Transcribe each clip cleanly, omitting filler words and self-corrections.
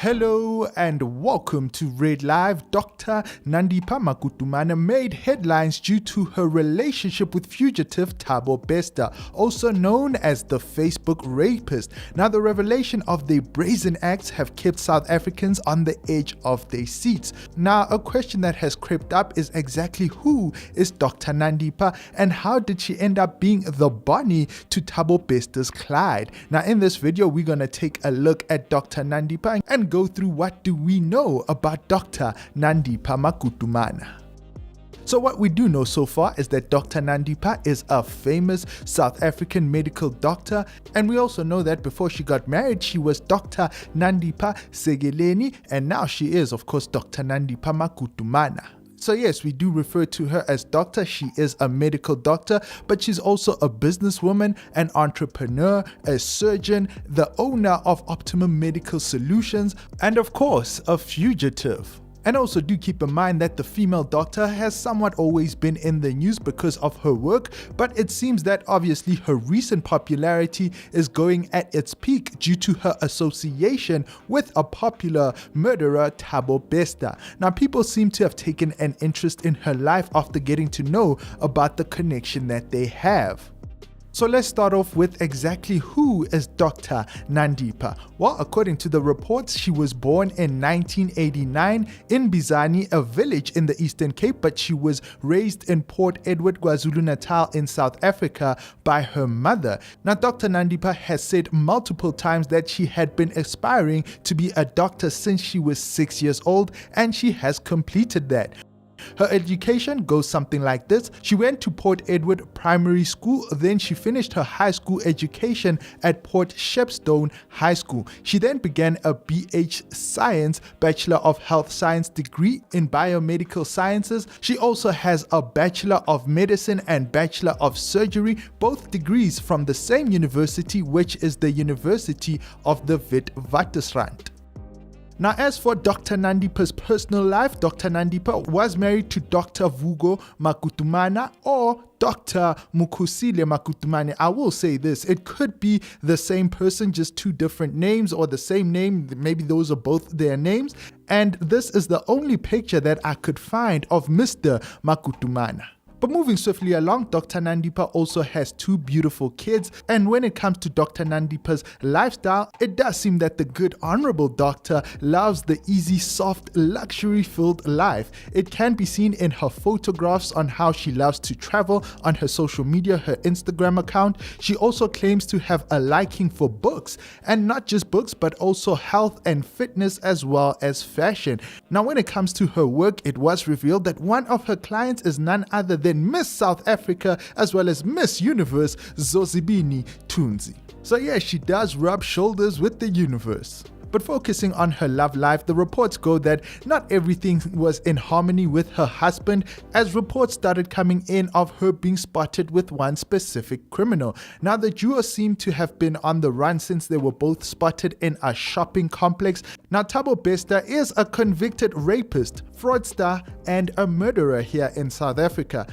Hello and welcome to Red Live. Dr. Nandipha Magudumana made headlines due to her relationship with fugitive Thabo Bester, also known as the Facebook rapist. Now, the revelation of their brazen acts have kept South Africans on the edge of their seats. Now, a question that has crept up is exactly who is Dr. Nandipha and how did she end up being the Bonnie to Thabo Bester's Clyde? Now, in this video, we're going to take a look at Dr. Nandipha and go through what do we know about Dr. Nandipha Magudumana. So what we do know so far is that Dr. Nandipha is a famous South African medical doctor, and we also know that before she got married she was Dr. Nandipha Segeleni, and now she is of course Dr. Nandipha Magudumana. So yes, we do refer to her as doctor. She is a medical doctor, but she's also a businesswoman, an entrepreneur, a surgeon, the owner of Optimum Medical Solutions, and of course, a fugitive. And also do keep in mind that the female doctor has somewhat always been in the news because of her work, but it seems that obviously her recent popularity is going at its peak due to her association with a popular murderer, Thabo Bester. Now, people seem to have taken an interest in her life after getting to know about the connection that they have. So let's start off with exactly who is Dr. Nandipha. Well, according to the reports, she was born in 1989 in Bizani, a village in the Eastern Cape, but she was raised in Port Edward, KwaZulu-Natal in South Africa by her mother. Now, Dr. Nandipha has said multiple times that she had been aspiring to be a doctor since she was 6 years old, and she has completed that. Her education goes something like this. She went to Port Edward Primary School, then she finished her high school education at Port Shepstone High School. She then began a BH Science, Bachelor of Health Science degree in Biomedical Sciences. She also has a Bachelor of Medicine and Bachelor of Surgery, both degrees from the same university, which is the University of the Witwatersrand. Now, as for Dr. Nandipha's personal life, Dr. Nandipha was married to Dr. Vugo Magudumana or Dr. Mukusile Magudumane. I will say this, it could be the same person, just two different names, or the same name, maybe those are both their names. And this is the only picture that I could find of Mr. Magudumana. But moving swiftly along, Dr. Nandipha also has two beautiful kids, and when it comes to Dr. Nandipha's lifestyle, it does seem that the good honorable doctor loves the easy, soft, luxury-filled life. It can be seen in her photographs on how she loves to travel on her social media, her Instagram account. She also claims to have a liking for books, and not just books, but also health and fitness as well as fashion. Now, when it comes to her work, it was revealed that one of her clients is none other than Miss South Africa as well as Miss Universe Zozibini Tunzi. So yeah, she does rub shoulders with the universe. But focusing on her love life, the reports go that not everything was in harmony with her husband, as reports started coming in of her being spotted with one specific criminal. Now, the duo seem to have been on the run since they were both spotted in a shopping complex. Now, Thabo Bester is a convicted rapist, fraudster, and a murderer here in South Africa.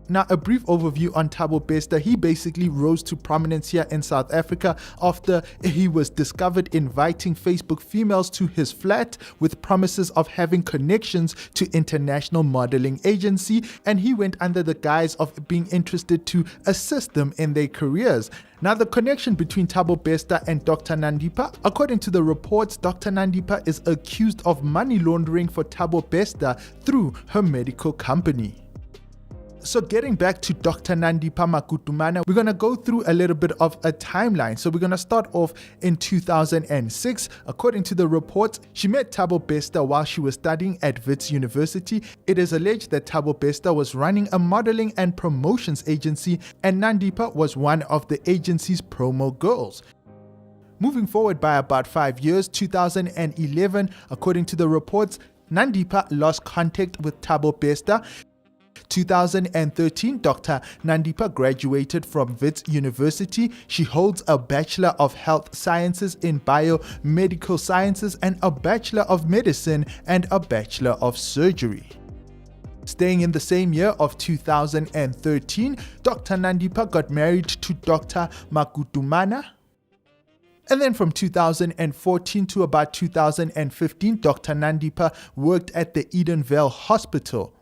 Now, a brief overview on Thabo Bester. He basically rose to prominence here in South Africa after he was discovered inviting Facebook females to his flat with promises of having connections to international modeling agency, and he went under the guise of being interested to assist them in their careers. Now, the connection between Thabo Bester and Dr. Nandipha, according to the reports, Dr. Nandipha is accused of money laundering for Thabo Bester through her medical company. So getting back to Dr. Nandipha Magudumana, we're going to go through a little bit of a timeline. So we're going to start off in 2006. According to the reports, she met Thabo Bester while she was studying at Wits University. It is alleged that Thabo Bester was running a modeling and promotions agency, and Nandipha was one of the agency's promo girls. Moving forward by about 5 years, 2011, according to the reports, Nandipha lost contact with Thabo Bester. 2013, Dr. Nandipha graduated from Wits University. She holds a Bachelor of Health Sciences in Biomedical Sciences and a Bachelor of Medicine and a Bachelor of Surgery. Staying in the same year of 2013, Dr. Nandipha got married to Dr. Magudumana. And then from 2014 to about 2015, Dr. Nandipha worked at the Edenvale Hospital.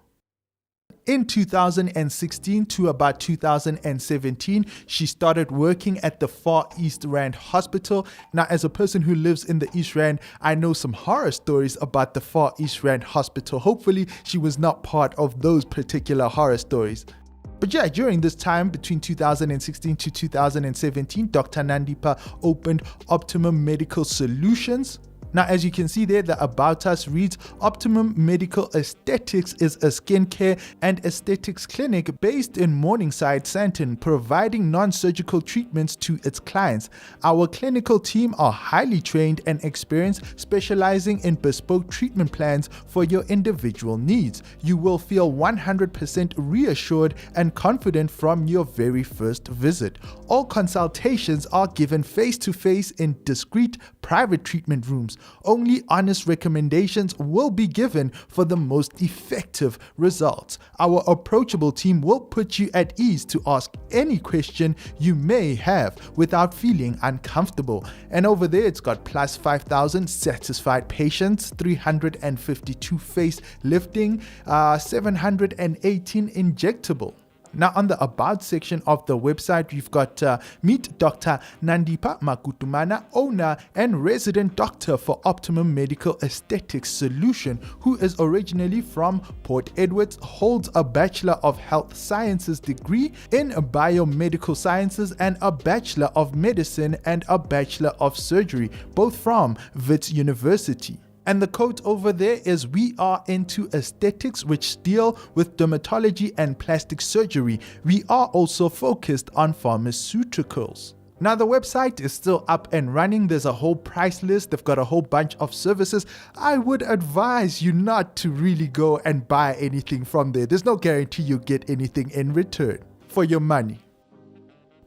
In 2016 to about 2017, she started working at the Far East Rand Hospital. Now, as a person who lives in the East Rand, I know some horror stories about the Far East Rand Hospital. Hopefully, she was not part of those particular horror stories. But yeah, during this time, between 2016 to 2017, Dr. Nandipha opened Optimum Medical Solutions. Now, as you can see there, the About Us reads, Optimum Medical Aesthetics is a skincare and aesthetics clinic based in Morningside, Sandton, providing non-surgical treatments to its clients. Our clinical team are highly trained and experienced, specializing in bespoke treatment plans for your individual needs. You will feel 100% reassured and confident from your very first visit. All consultations are given face-to-face in discreet, private treatment rooms. Only honest recommendations will be given for the most effective results. Our approachable team will put you at ease to ask any question you may have without feeling uncomfortable. And over there, it's got plus 5,000 satisfied patients, 352 face lifting, 718 injectable. Now, on the About section of the website, we've got Meet Dr. Nandipha Magudumana, owner and resident doctor for Optimum Medical Aesthetics Solution, who is originally from Port Edwards, holds a Bachelor of Health Sciences degree in Biomedical Sciences and a Bachelor of Medicine and a Bachelor of Surgery, both from Whith University. And the quote over there is, we are into aesthetics which deal with dermatology and plastic surgery. We are also focused on pharmaceuticals. Now, the website is still up and running. There's a whole price list. They've got a whole bunch of services. I would advise you not to really go and buy anything from there. There's no guarantee you'll get anything in return for your money.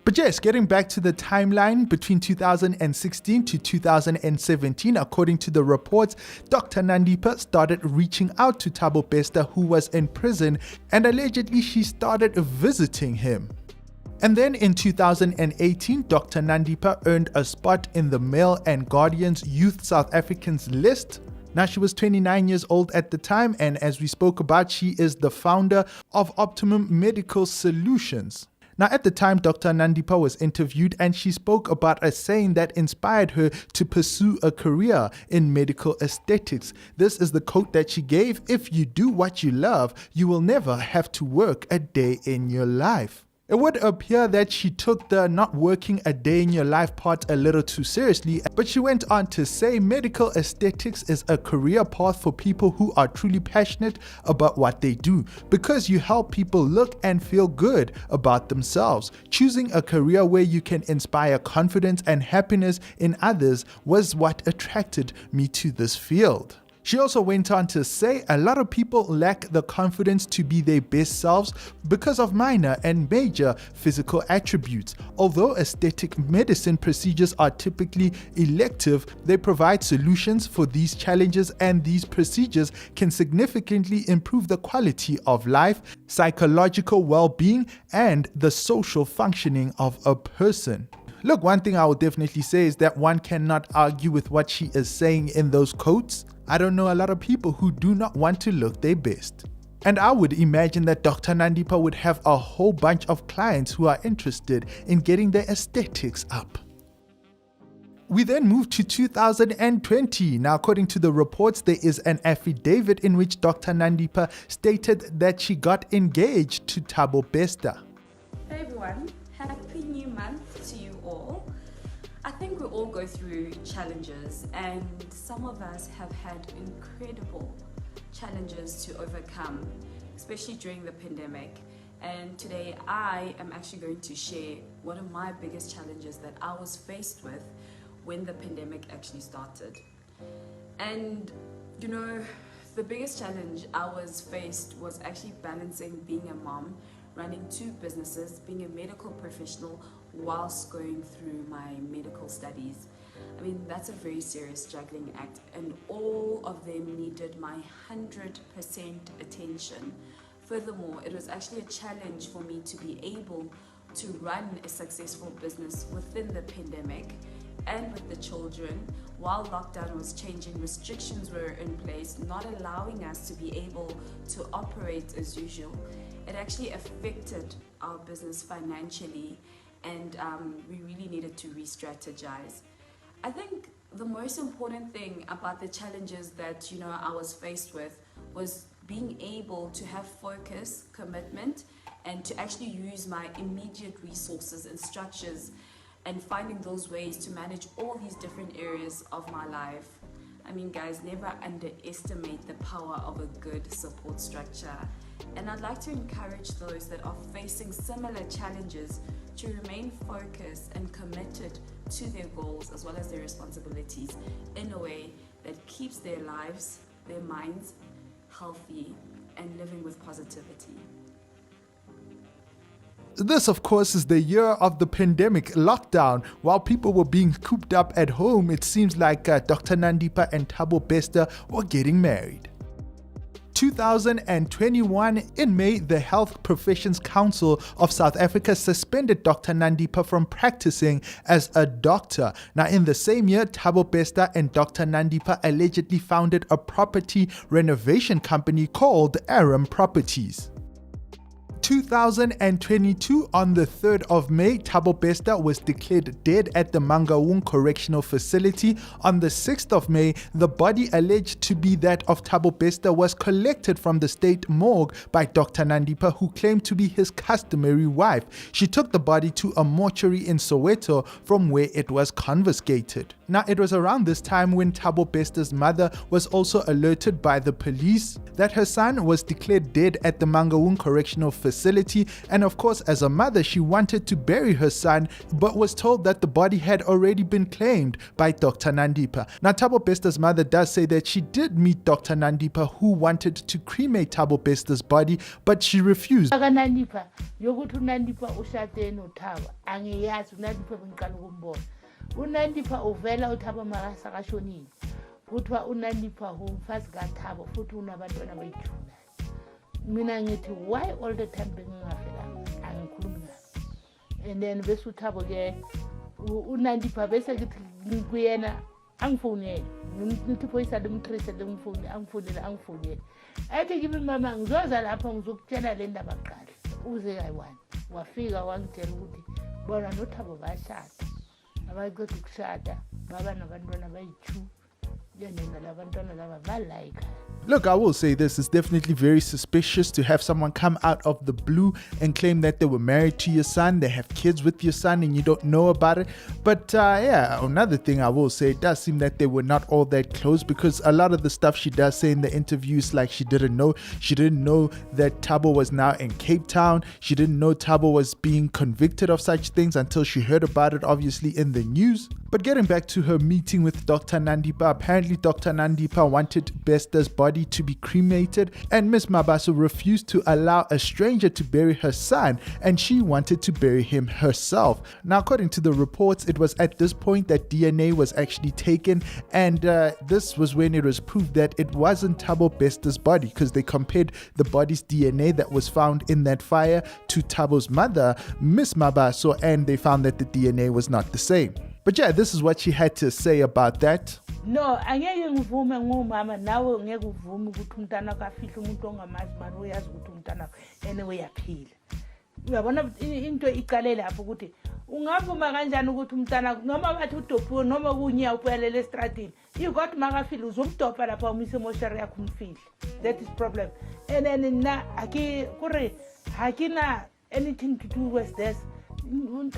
But yes, getting back to the timeline between 2016 to 2017, according to the reports, Dr. Nandipha started reaching out to Thabo Bester, who was in prison, and allegedly she started visiting him. And then in 2018, Dr. Nandipha earned a spot in the Mail and Guardian's Youth South Africans list. Now, she was 29 years old at the time, and as we spoke about, she is the founder of Optimum Medical Solutions. Now, at the time, Dr. Nandipha was interviewed and she spoke about a saying that inspired her to pursue a career in medical aesthetics. This is the quote that she gave: "If you do what you love, you will never have to work a day in your life." It would appear that she took the not working a day in your life part a little too seriously, but she went on to say medical aesthetics is a career path for people who are truly passionate about what they do, because you help people look and feel good about themselves. Choosing a career where you can inspire confidence and happiness in others was what attracted me to this field. She also went on to say a lot of people lack the confidence to be their best selves because of minor and major physical attributes. Although aesthetic medicine procedures are typically elective, they provide solutions for these challenges, and these procedures can significantly improve the quality of life, psychological well-being, and the social functioning of a person. Look, one thing I would definitely say is that one cannot argue with what she is saying in those quotes. I don't know a lot of people who do not want to look their best. And I would imagine that Dr. Nandipha would have a whole bunch of clients who are interested in getting their aesthetics up. We then move to 2020. Now, according to the reports, there is an affidavit in which Dr. Nandipha stated that she got engaged to Thabo Bester. Hey everyone, happy new month to you all. I think we all go through challenges, and some of us have had incredible challenges to overcome, especially during the pandemic. And today I am actually going to share one of my biggest challenges that I was faced with when the pandemic actually started. And you know, the biggest challenge I was faced was actually balancing being a mom, running two businesses, being a medical professional whilst going through my medical studies. I mean, that's a very serious juggling act, and all of them needed my 100% attention. Furthermore, it was actually a challenge for me to be able to run a successful business within the pandemic and with the children. While lockdown was changing, restrictions were in place, not allowing us to be able to operate as usual. It actually affected our business financially, and we really needed to re-strategize. I think the most important thing about the challenges that I was faced with was being able to have focus, commitment, and to actually use my immediate resources and structures and finding those ways to manage all these different areas of my life. I mean, guys, never underestimate the power of a good support structure. And I'd like to encourage those that are facing similar challenges to remain focused and committed to their goals as well as their responsibilities in a way that keeps their lives, their minds healthy and living with positivity. This, of course, is the year of the pandemic lockdown. While people were being cooped up at home, it seems like Dr. Nandipha and Thabo Bester were getting married. 2021, in May, the Health Professions Council of South Africa suspended Dr. Nandipha from practicing as a doctor. Now, in the same year, Thabo Bester and Dr. Nandipha allegedly founded a property renovation company called Aram Properties. 2022, on the 3rd of May, Thabo Bester was declared dead at the Mangaung Correctional Facility. On the 6th of May, the body alleged to be that of Thabo Bester was collected from the state morgue by Dr. Nandipha, who claimed to be his customary wife. She took the body to a mortuary in Soweto, from where it was confiscated. Now, it was around this time when Thabo Bester's mother was also alerted by the police that her son was declared dead at the Mangaung Correctional Facility, and of course, as a mother, she wanted to bury her son but was told that the body had already been claimed by Dr. Nandipha. Now, Thabo Bester's mother does say that she did meet Dr. Nandipha, who wanted to cremate Thabo Bester's body, but she refused. UNandipha uvela uThabo makasakashonile kuthiwa uNandipha umfazi kaThabo futhi unabantwana abayithuna. Mina ngithi why all the time bengingafelanga angikhulumi ngayo. And then bese uThabo ke uNandipha bese ngithi kuyena angifonele ngithi voice alimtrace lemfoni angifonele athi kimi mama ngizoza lapha ngizokutshela le ndaba kuqala uze kayi1 wafika wangitshela ukuthi bona noThabo bashada. Abaqeda ukushada baba nabantwana abayi2 yena labantwana laba balayika. Look, I will say this, it's definitely very suspicious to have someone come out of the blue and claim that they were married to your son, they have kids with your son, and you don't know about it. But yeah, another thing I will say, it does seem that they were not all that close, because a lot of the stuff she does say in the interviews, like she didn't know that Thabo was now in Cape Town. She didn't know Thabo was being convicted of such things until she heard about it, obviously, in the news. But getting back to her meeting with Dr. Nandipha, apparently Dr. Nandipha wanted Bester's body to be cremated, and Miss Mabaso refused to allow a stranger to bury her son, and she wanted to bury him herself. Now, according to the reports, it was at this point that DNA was actually taken, and this was when it was proved that it wasn't Thabo Bester's body, because they compared the body's DNA that was found in that fire to Thabo's mother, Miss Mabaso, and they found that the DNA was not the same. But yeah, this is what she had to say about that. No, angeke ngivume ngumama nawe ngeke uvume ukuthi umntana kafihla umuntu ongamazi manje uyazi ukuthi umntana anyway yaphila. Uyabona into iqale lapho ukuthi ungavuma kanjani ukuthi umntana noma bathi udophiwe noma kunya uphelele estradini ikodwa makafile uzomdopa lapha umise emoshari yakho umfihle. That is problem. And then na hakina anything to do with this. But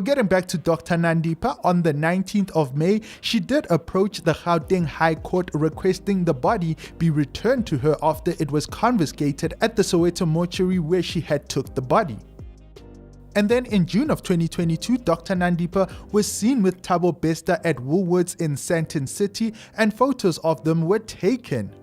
getting back to Dr. Nandipha, on the 19th of May, she did approach the Gauteng High Court requesting the body be returned to her after it was confiscated at the Soweto mortuary where she had took the body. And then in June of 2022, Dr. Nandipha was seen with Thabo Bester at Woolworths in Sandton City, and photos of them were taken.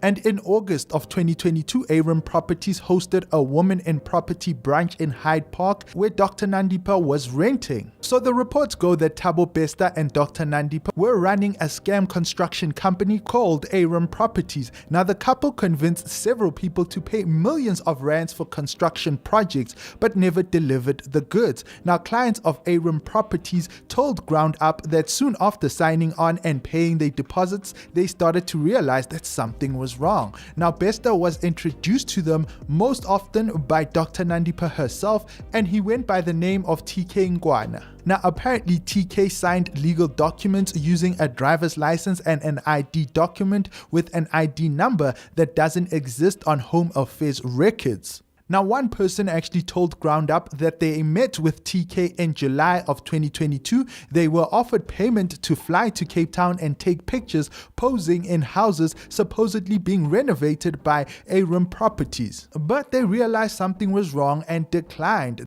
And in August of 2022, Aram Properties hosted a woman in property branch in Hyde Park where Dr. Nandipha was renting. So the reports go that Thabo Bester and Dr. Nandipha were running a scam construction company called Aram Properties. Now the couple convinced several people to pay millions of rands for construction projects but never delivered the goods. Now clients of Aram Properties told Ground Up that soon after signing on and paying their deposits, they started to realize that something was wrong. Now Bester was introduced to them most often by Dr. Nandipha herself, and he went by the name of TK Ngwana. Now apparently TK signed legal documents using a driver's license and an ID document with an ID number that doesn't exist on Home Affairs records. Now one person actually told Ground Up that they met with TK in July of 2022. They were offered payment to fly to Cape Town and take pictures posing in houses supposedly being renovated by Aram Properties. But they realized something was wrong and declined.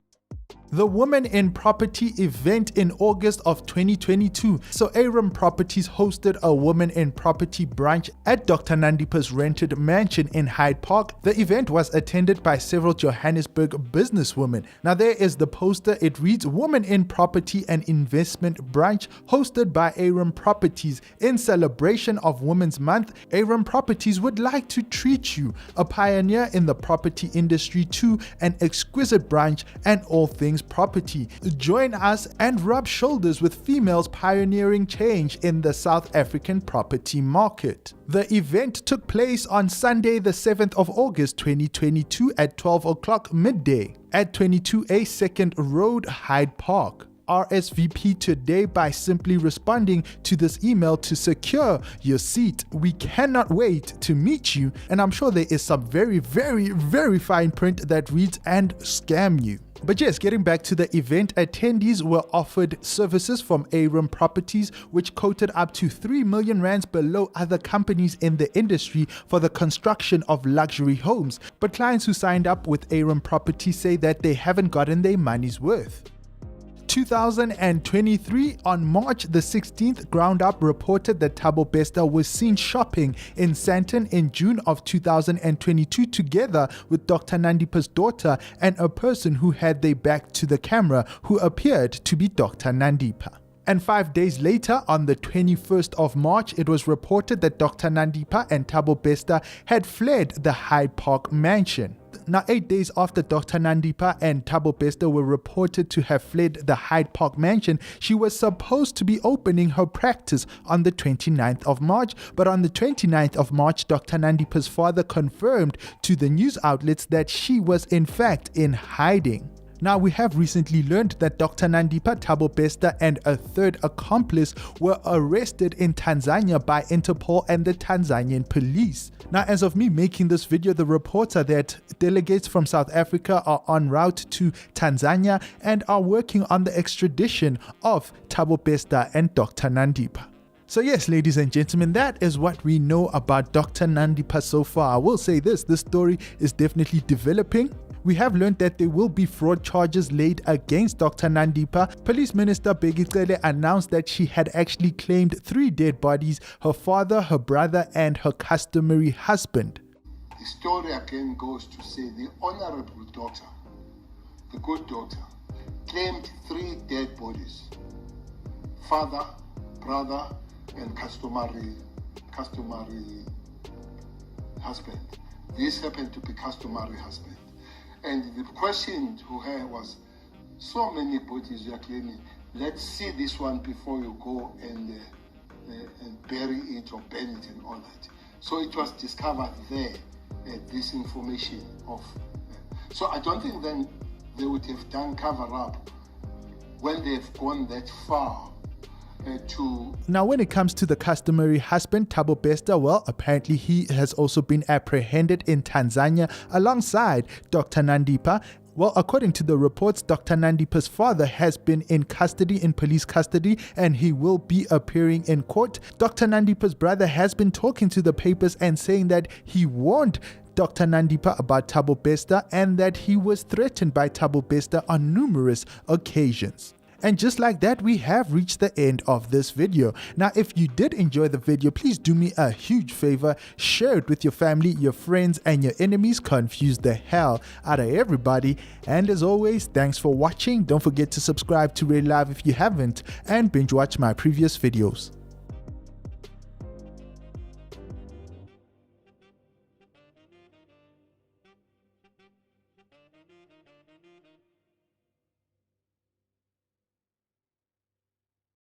The Woman in Property event in August of 2022. So Aram Properties hosted a Woman in Property brunch at Dr. Nandipha's rented mansion in Hyde Park. The event was attended by several Johannesburg businesswomen. Now there is the poster. It reads, Woman in Property and Investment Brunch hosted by Aram Properties. In celebration of Women's Month, Aram Properties would like to treat you, a pioneer in the property industry, to an exquisite brunch and all things property. Join us and rub shoulders with females pioneering change in the South African property market. The event took place on Sunday the 7th of August 2022 at 12 o'clock midday at 22A 2nd Road, Hyde Park. RSVP today by simply responding to this email to secure your seat. We cannot wait to meet you, and I'm sure there is some very fine print that reads and scam you. But yes, getting back to the event, attendees were offered services from Aram Properties, which quoted up to 3 million rands below other companies in the industry for the construction of luxury homes. But clients who signed up with Aram Properties say that they haven't gotten their money's worth. 2023, on March the 16th, Ground Up reported that Thabo Bester was seen shopping in Sandton in June of 2022 together with Dr. Nandipha's daughter and a person who had their back to the camera who appeared to be Dr. Nandipha. And 5 days later, on the 21st of March, it was reported that Dr. Nandipha and Thabo Bester had fled the Hyde Park mansion. Now, 8 days after Dr. Nandipha and Thabo Bester were reported to have fled the Hyde Park mansion, she was supposed to be opening her practice on the 29th of March. But on the 29th of March, Dr. Nandipha's father confirmed to the news outlets that she was in fact in hiding. Now, we have recently learned that Dr. Nandipha, Thabo Bester and a third accomplice were arrested in Tanzania by Interpol and the Tanzanian police. Now, as of me making this video, the reports are that delegates from South Africa are en route to Tanzania and are working on the extradition of Thabo Bester and Dr. Nandipha. So yes, ladies and gentlemen, that is what we know about Dr. Nandipha so far. I will say this story is definitely developing. We have learned that there will be fraud charges laid against Dr. Nandipha. Police Minister Begicele announced that she had actually claimed 3 dead bodies, her father, her brother, and her customary husband. The story again goes to say the honorable daughter, the good daughter, claimed 3 dead bodies: father, brother, and customary husband. This happened to be customary husband. And the question to her was, so many bodies you are claiming, let's see this one before you go and bury it or burn it and all that. So it was discovered there, this information of. So I don't think then they would have done cover-up when they've gone that far. Now, when it comes to the customary husband, Thabo Bester, well, apparently he has also been apprehended in Tanzania alongside Dr. Nandipha. Well, according to the reports, Dr. Nandipha's father has been in custody, in police custody, and he will be appearing in court. Dr. Nandipha's brother has been talking to the papers and saying that he warned Dr. Nandipha about Thabo Bester and that he was threatened by Thabo Bester on numerous occasions. And just like that, we have reached the end of this video. Now, if you did enjoy the video, please do me a huge favor, share it with your family, your friends, and your enemies. Confuse the hell out of everybody. And as always, thanks for watching. Don't forget to subscribe to Red Live if you haven't, and binge watch my previous videos.